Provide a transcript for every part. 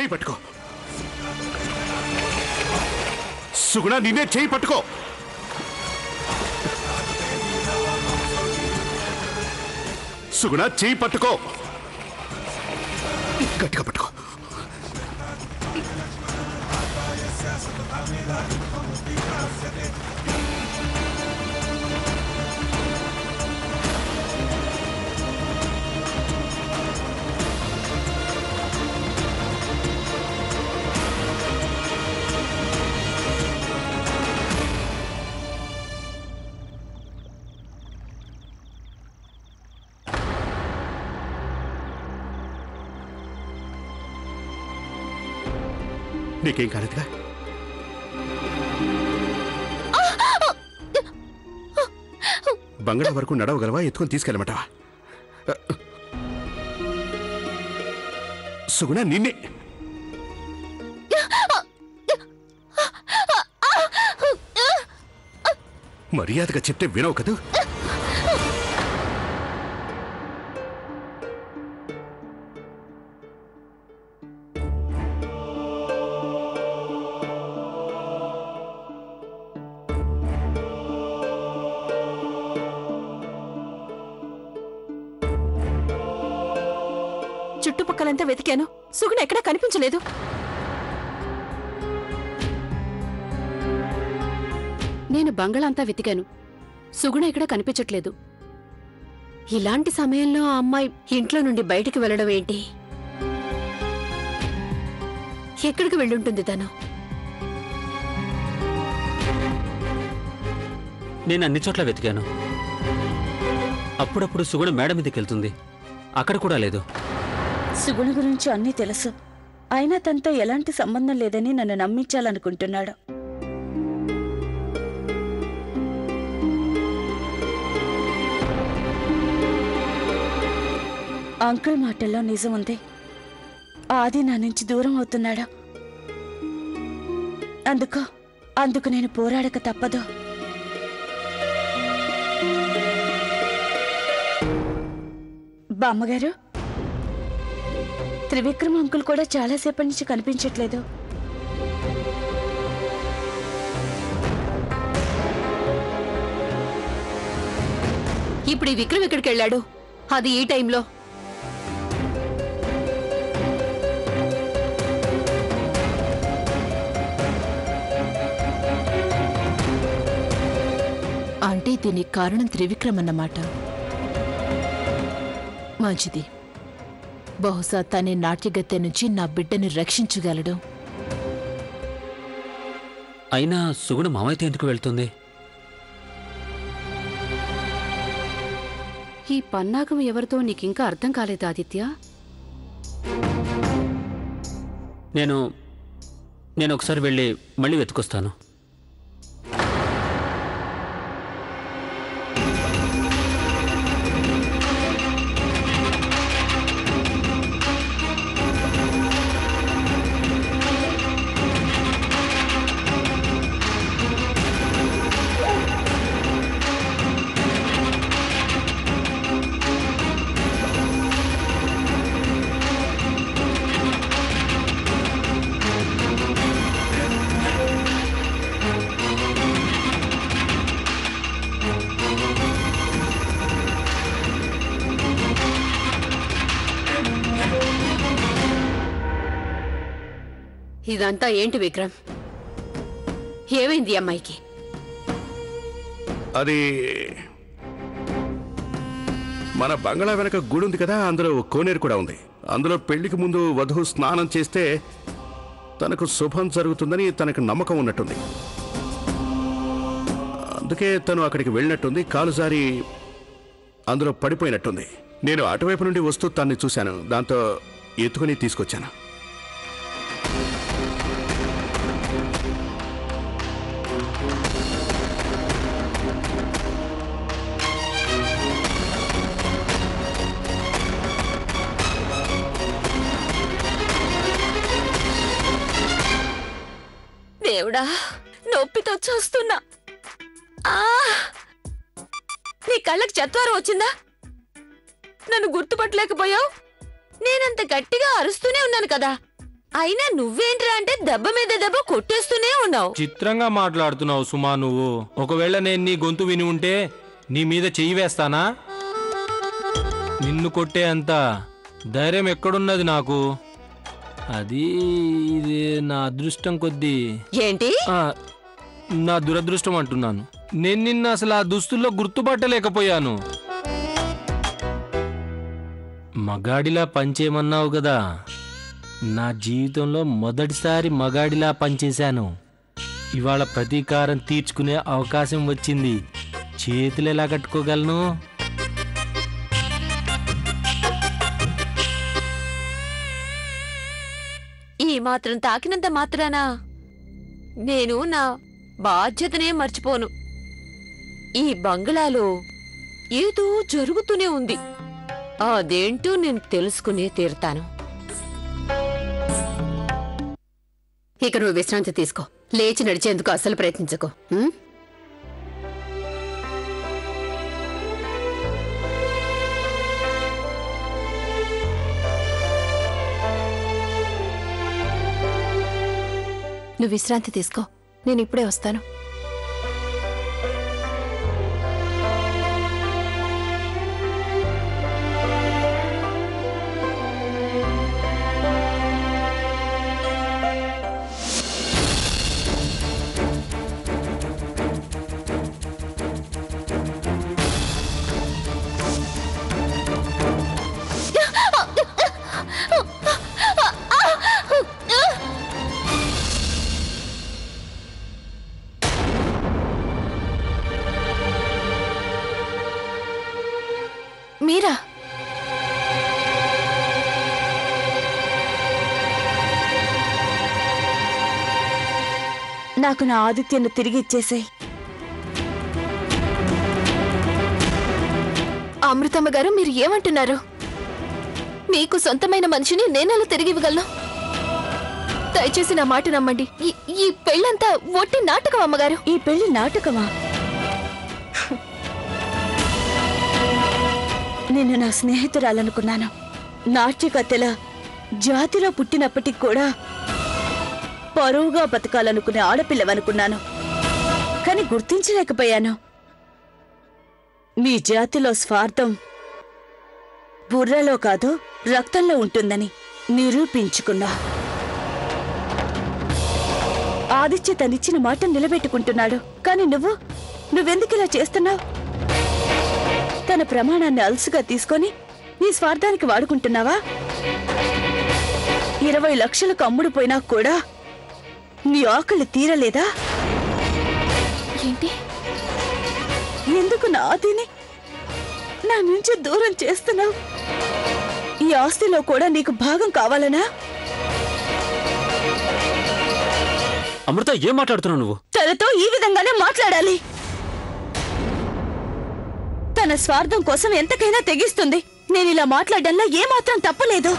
చేయి పట్టుకో సుగుణ నిన్నే చేయి పట్టుకో సుగుణ చేయి పట్టుకో గట్టిగా పట్టుకో నీకేం కాలేదుగా బంగళా వరకు నడవగలవా ఎత్తుకొని తీసుకెళ్ళమంటావా సుగుణ నిన్నే మర్యాదగా చెప్తే వినవు కదూ చుట్టుపక్కలంతా వెతికాను సుగుణ ఎక్కడా కనిపించలేదు నేను బంగళంతా వెతికాను సుగుణ ఎక్కడా కనిపించట్లేదు ఇలాంటి సమయంలో ఆ అమ్మాయి ఇంట్లో నుండి బయటికి వెళ్ళడం ఏంటి ఎక్కడికి వెళ్ళుంటుంది తను నేను అన్ని చోట్ల వెతికాను అప్పుడప్పుడు సుగుణ మేడ మీదకి వెళ్తుంది అక్కడ కూడా లేదు సుగుణ గురించి అన్నీ తెలుసు అయినా తనతో ఎలాంటి సంబంధం లేదని నన్ను నమ్మించాలనుకుంటున్నాడు అంకుల్ మాటల్లో నిజం ఉంది ఆది నా నుంచి దూరం అవుతున్నాడు అందుకు నేను పోరాడక తప్పదు బామ్మగారు త్రివిక్రమ్ అంకుల్ కూడా చాలాసేపటి నుంచి కనిపించట్లేదు ఇప్పుడు ఈ విక్రమ్ ఎక్కడికి వెళ్ళాడు అది ఈ టైంలో అంటే దీనికి కారణం త్రివిక్రమ్ అన్నమాట మంచిది బహుశా తనే నాట్యగత్తె నుంచి నా బిడ్డని రక్షించగలడు అయినా సుగుణ మామయ్యతో ఎందుకు వెళ్తుంది ఈ పన్నాగం ఎవరితో నీకింకా అర్థం కాలేదు ఆదిత్య నేను ఒకసారి వెళ్ళి మళ్ళీ వెతుకొస్తాను ఇదంతా ఏంటి విక్రమ్ ఏమైంది అమ్మాయికి అది మన బంగళా వెనక గుడి ఉంది కదా అందులో కోనేరు కూడా ఉంది అందులో పెళ్లికి ముందు వధువు స్నానం చేస్తే తనకు శుభం జరుగుతుందని తనకు నమ్మకం ఉన్నట్టుంది అందుకే తను అక్కడికి వెళ్ళినట్టుంది కాలు జారి అందులో పడిపోయినట్టుంది నేను అటువైపు నుండి వస్తూ తన్ని చూశాను దాంతో ఎత్తుకుని తీసుకొచ్చాను దేవుడా నొప్పితో చూస్తున్నా నీ కళ్ళకి చత్వారం వచ్చిందా నన్ను గుర్తుపట్టలేకపోయావు నేనంత గట్టిగా అరుస్తూనే ఉన్నాను కదా అయినా నువ్వేంట్రా అంటే దెబ్బ మీద దెబ్బ కొట్టేస్తూనే ఉన్నావు. చిత్రంగా మాట్లాడుతున్నావు సుమా నువ్వు. ఒకవేళ నేను నీ గొంతు విని ఉంటే నీ మీద చెయ్యి వేస్తానా? నిన్ను కొట్టే అంత ధైర్యం ఎక్కడున్నది నాకు? అది ఇది నా అదృష్టం కొద్దీ. ఏంటి? నా దురదృష్టం అంటున్నాను. నేను నిన్న అసలు ఆ దుస్తుల్లో గుర్తుపట్టలేకపోయాను. మగాడిలా పనిచేయమన్నావు కదా, నా జీవితంలో మొదటిసారి మగాడిలా పనిచేశాను. ఇవాళ ప్రతీకారం తీర్చుకునే అవకాశం వచ్చింది. చేతులు ఎలా కట్టుకోగలను? ఈ మాత్రం తాకినంత మాత్రానా నేను నా బాధ్యతనే మర్చిపోను. ఈ బంగ్లాలో ఏదో జరుగుతూనే ఉంది. అదేంటో నేను తెలుసుకునే తీరుతాను. ఇక నువ్వు విశ్రాంతి తీసుకో. లేచి నడిచేందుకు అస్సలు ప్రయత్నించకు. నువ్వు విశ్రాంతి తీసుకో, నేను ఇప్పుడే వస్తాను. మీరా? నాకు నా ఆదిత్యను తిరిగి ఇచ్చేసాయి. అమృతమ్మ గారు, మీరు ఏమంటున్నారు? మీకు సొంతమైన మనిషిని నేనెలా తిరిగి ఇవ్వగలను? దయచేసి నా మాట నమ్మండి. ఈ పెళ్ళంతా ఒట్టి నాటకం అమ్మగారు. ఈ పెళ్లి నాటకమా? నేను నా స్నేహితురాలనుకున్నాను. నాట్యకత్తెల జాతిలో పుట్టినప్పటికి కూడా పరువుగా బతకాలనుకునే ఆడపిల్లవనుకున్నాను. కానీ గుర్తించలేకపోయాను. మీ జాతిలో స్వార్థం బుర్రలో కాదు రక్తంలో ఉంటుందని నిరూపించుకున్నా. ఆదిత్య తనిచ్చిన మాట నిలబెట్టుకుంటున్నాడు. కానీ నువ్వెందుకు ఇలా చేస్తున్నావు? తన ప్రమాణాన్ని అలసుగా తీసుకొని నీ స్వార్థానికి వాడుకుంటున్నావా? 20 లక్షలకు అమ్ముడుపోయినా కూడా నీ ఆకలి తీరలేదా? ఏంటి? ఎందుకు నా ఆదిని నా నుంచి దూరం చేస్తున్నావు? ఈ ఆస్తిలో కూడా నీకు భాగం కావాలనా? అమృత, ఏం మాట్లాడుతున్నావు నువ్వు? తనతో ఈ విధంగానే మాట్లాడాలి. తన స్వార్థం కోసం ఎంతకైనా తెగిస్తుంది. నేను ఇలా మాట్లాడడంలో ఏమాత్రం తప్పలేదు.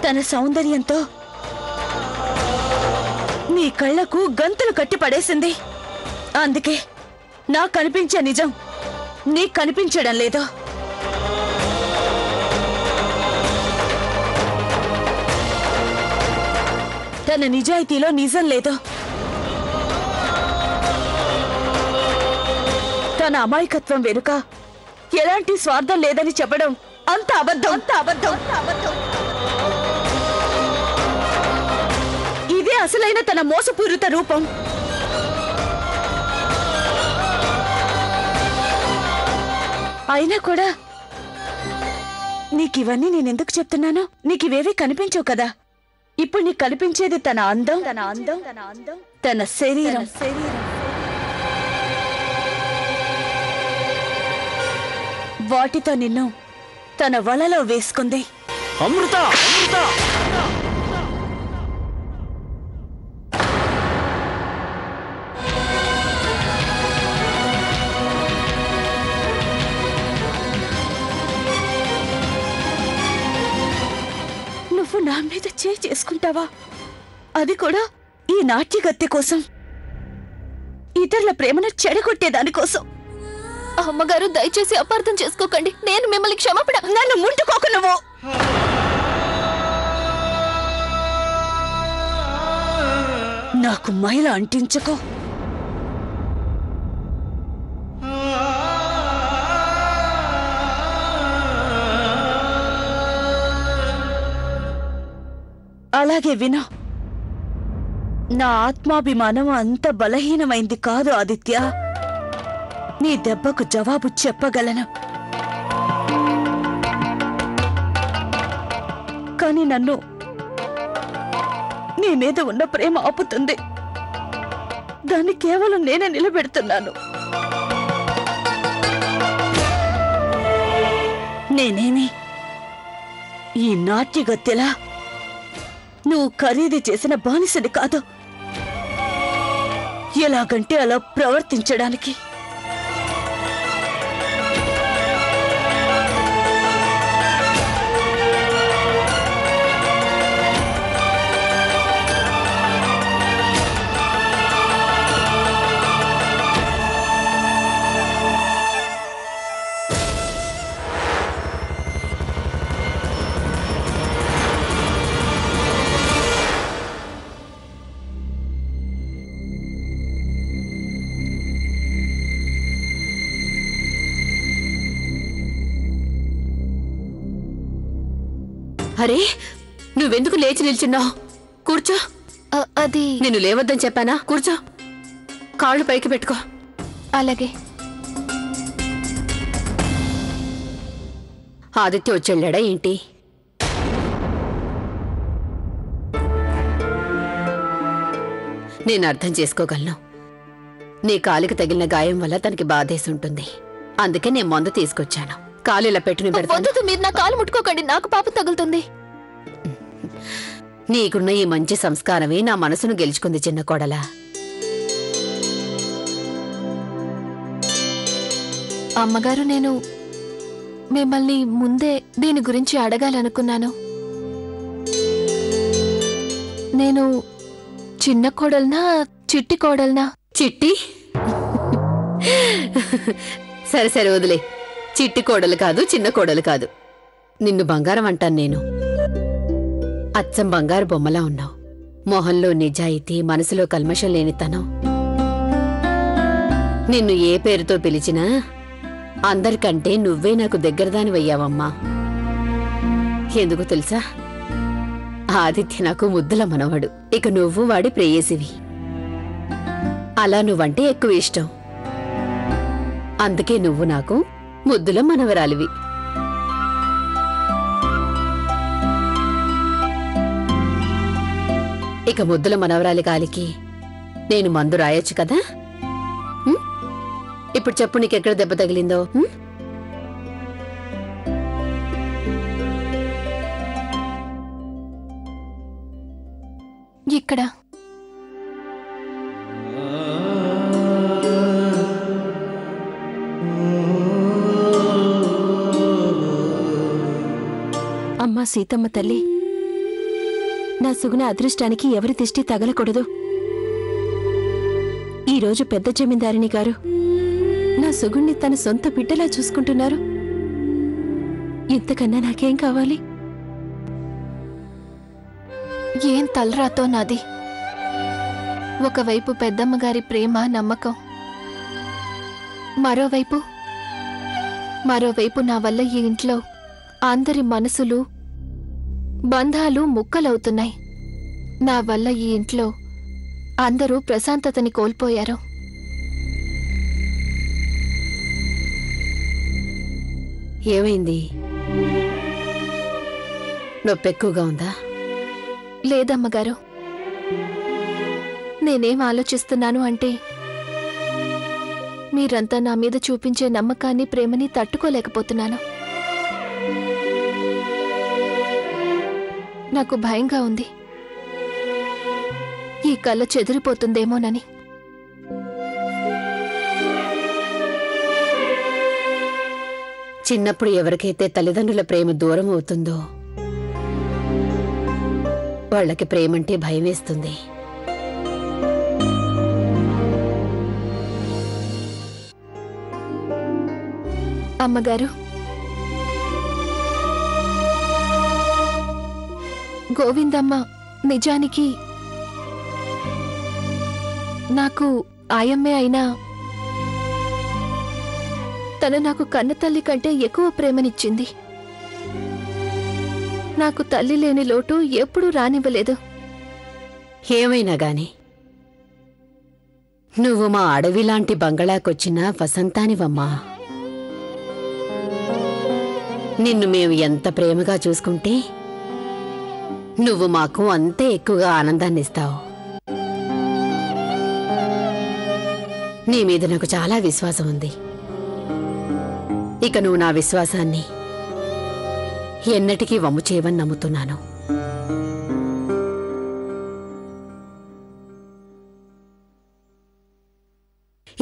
తన సౌందర్యంతో నీ కళ్ళకు గంతులు కట్టి పడేసింది. అందుకే నాకు కనిపించే నిజం నీకు కనిపించడం లేదు. తన నిజాయితీలో నిజం లేదు. తన అమాయకత్వం వెనుక ఎలాంటి స్వార్థం లేదని చెప్పడం అంత అబద్ధం. ఇదే అసలైన తన మోసపూరిత రూపం. అయినా కూడా నీకివన్నీ నేనెందుకు చెప్తున్నాను? నీకివేవీ కనిపించవు కదా. ఇప్పుడు నీకు కనిపించేది తన అందం, తన శరీరం. వాటితో నిన్ను తన వలలో వేసుకుంది. అమృత! నువ్వు నా మీద చేసుకుంటావా? అది కూడా ఈ నాట్యగత్తె కోసం, ఇతరుల ప్రేమను చెడగొట్టేదానికోసం. అమ్మగారు దయచేసి అపార్థం చేసుకోకండి. నేను మిమ్మల్ని క్షమాపణ. నన్ను ముట్టుకోకు నువ్వు. నాకు మైల అంటించకో. అలాగే విను. నా ఆత్మాభిమానం అంత బలహీనమైంది కాదు ఆదిత్య. నీ దెబ్బకు జవాబు చెప్పగలను. కానీ నన్ను నీ మీద ఉన్న ప్రేమ ఆపుతుంది. దాన్ని కేవలం నేనే నిలబెడుతున్నాను. నేనేమి ఈ నాట్యగత్తెలా నువ్వు ఖరీదు చేసిన బానిసని కాదు. ఎలాగంటే అలా ప్రవర్తించడానికి. అరే, నువ్వెందుకు లేచి నిల్చున్నావు? కూర్చో. అది నేను లేవద్దని చెప్పానా? కూర్చో, కాళ్ళు పైకి పెట్టుకో. అలాగే. ఆదిత్య వచ్చెళ్ళాడా ఏంటి? నేను అర్థం చేసుకోగలను. నీ కాలికి తగిలిన గాయం వల్ల తనకి బాధేసి ఉంటుంది. అందుకే నేను మందు తీసుకొచ్చాను. కాలు ఇలా పెట్టుని పెడతాను. మీరు నా కాలు ముట్టుకోకండి, నాకు పాపం తగులుతుంది. నీకున్న ఈ మంచి సంస్కారమే నా మనసును గెలుచుకుంది చిన్న కోడలా. అమ్మగారు, నేను మిమ్మల్ని ముందే దీని గురించి అడగాలనుకున్నాను. నేను చిన్న కోడల్నా చిట్టి కోడల్నా? చిట్టి? సరే సరే వదిలే. చిట్టి కోడలు కాదు, చిన్న కోడలు కాదు. నిన్ను బంగారం అంటాను నేను. అచ్చం బంగారు బొమ్మలా ఉన్నావు. మొహంలో నిజాయితీ, మనసులో కల్మషం లేనితనం. నిన్ను ఏ పేరుతో పిలిచినా అందరికంటే నువ్వే నాకు దగ్గరదానివయ్యావమ్మా. ఎందుకు తెలుసా? ఆదిత్య నాకు ముద్దుల మనవడు. ఇక నువ్వు వాడి ప్రేయసివి. అలా నువ్వంటే ఎక్కువ ఇష్టం. అందుకే నువ్వు నాకు ముద్దుల మనవరాలివి. ఇక ముద్దుల మనవరాలి కాలికి నేను మందు రాయొచ్చు కదా? ఇప్పుడు చెప్పు, నీకెక్కడ దెబ్బ తగిలిందో? ఇక్కడ. అమ్మా సీతమ్మ తల్లి, నా సుగుణ అదృష్టానికి ఎవరి దిష్టి తగలకూడదు. ఈరోజు పెద్ద జమీందారిని గారు నా సుగుణ్ణి తన సొంత బిడ్డలా చూసుకుంటున్నారు. ఇంతకన్నా నాకేం కావాలి? ఏం తలరాతో నాది. ఒకవైపు పెద్దమ్మగారి ప్రేమ, నమ్మకం, మరోవైపు నా వల్ల ఈ ఇంట్లో అందరి మనసులు, బంధాలు ముక్కలవుతున్నాయి. నా వల్ల ఈ ఇంట్లో అందరూ ప్రశాంతతని కోల్పోయారు. ఏమైంది? నొప్పి ఎక్కువగా ఉందా? లేదమ్మగారు. నేనేం ఆలోచిస్తున్నాను అంటే, మీరంతా నా మీద చూపించే నమ్మకాన్ని, ప్రేమని తట్టుకోలేకపోతున్నాను. నాకు భయంగా ఉంది. ఈ కళ్ళ చెదిరిపోతుందేమోనని. చిన్నప్పుడు ఎవరికైతే తల్లిదండ్రుల ప్రేమ దూరం అవుతుందో వాళ్ళకి ప్రేమంటే భయం వేస్తుంది. అమ్మగారు, గోవిందమ్మ నిజానికి నాకు ఆయమ్మే అయినా తను నాకు కన్నతల్లి కంటే ఎక్కువ ప్రేమనిచ్చింది. నాకు తల్లి లేని లోటు ఎప్పుడూ రానివ్వలేదు. ఏమైనా గాని నువ్వు మా అడవిలాంటి బంగళాకొచ్చిన వసంతానివమ్మా. నిన్ను మేము ఎంత ప్రేమగా చూసుకుంటే నువ్వు మాకు అంతే ఎక్కువగా ఆనందాన్నిస్తావు. నీ మీద నాకు చాలా విశ్వాసం ఉంది. ఇక నువ్వు నా విశ్వాసాన్ని ఎన్నటికీ వమ్ము చేయవని నమ్ముతున్నాను.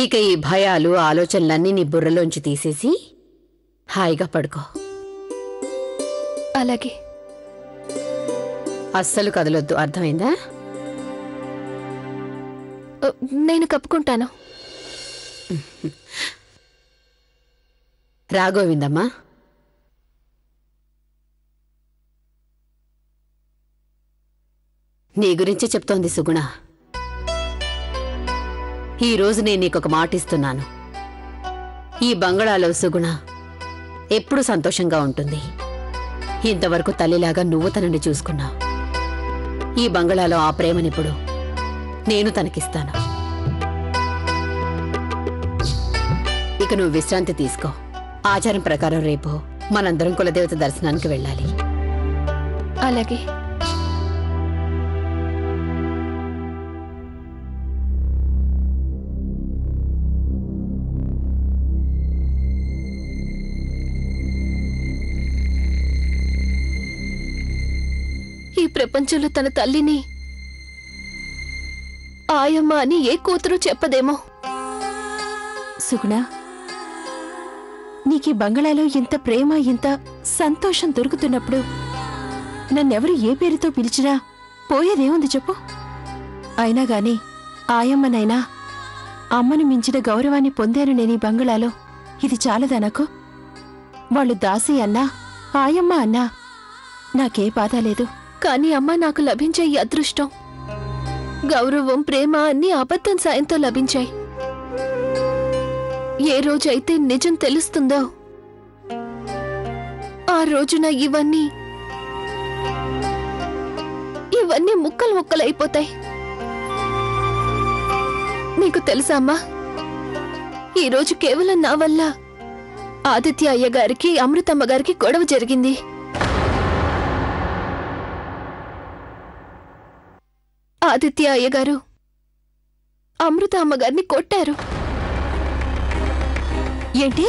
ఇక ఈ భయాలు ఆలోచనలన్నీ నీ బుర్రలోంచి తీసేసి హాయిగా పడుకో. అలాగే. అస్సలు కదలొద్దు, అర్థమైందా? నేను కప్పుకుంటాను. రా గోవిందమ్మా. నీ గురించే చెప్తోంది సుగుణ. ఈరోజు నేను నీకొక మాట ఇస్తున్నాను. ఈ బంగళాలో సుగుణ ఎప్పుడు సంతోషంగా ఉంటుంది. ఇంతవరకు తల్లిలాగా నువ్వు తనని చూసుకున్నావు. ఈ బంగళాలో ఆ ప్రేమనిప్పుడు నేను తనకిస్తాను. ఇక నువ్వు విశ్రాంతి తీసుకో. ఆచారం ప్రకారం రేపు మనందరం కులదేవత దర్శనానికి వెళ్ళాలి. అలాగే. ఈ ప్రపంచంలో తన తల్లిని ఆయమ్మ అని ఏ కూతురు చెప్పదేమో. సుగుణ, నీకీ బంగళాలో ఇంత ప్రేమ, ఇంత సంతోషం దొరుకుతున్నప్పుడు నన్నెవరు ఏ పేరుతో పిలిచినా పోయేదేముంది చెప్పు? అయినా గాని ఆయమ్మనైనా అమ్మను మించిన గౌరవాన్ని పొందాను నేను ఈ బంగళాలో. ఇది చాలదా నాకు? వాళ్ళు దాసి అన్నా ఆయమ్మ అన్నా నాకే బాధ లేదు. కానీ అమ్మ, నాకు లభించే ఈ అదృష్టం, గౌరవం, ప్రేమ అన్నీ అబద్ధం సాయంతో లభించాయి. ఏ రోజైతే నిజం తెలుస్తుందో ఆ రోజున ఇవన్నీ ముక్కలు ముక్కలైపోతాయి. నీకు తెలుసా అమ్మా, ఈరోజు కేవలం నా వల్ల ఆదిత్య అయ్య గారికి, అమృతమ్మ గారికి గొడవ జరిగింది. ఆదిత్య అయ్య గారు అమృత అమ్మగారిని కొట్టారు. ఏంటి?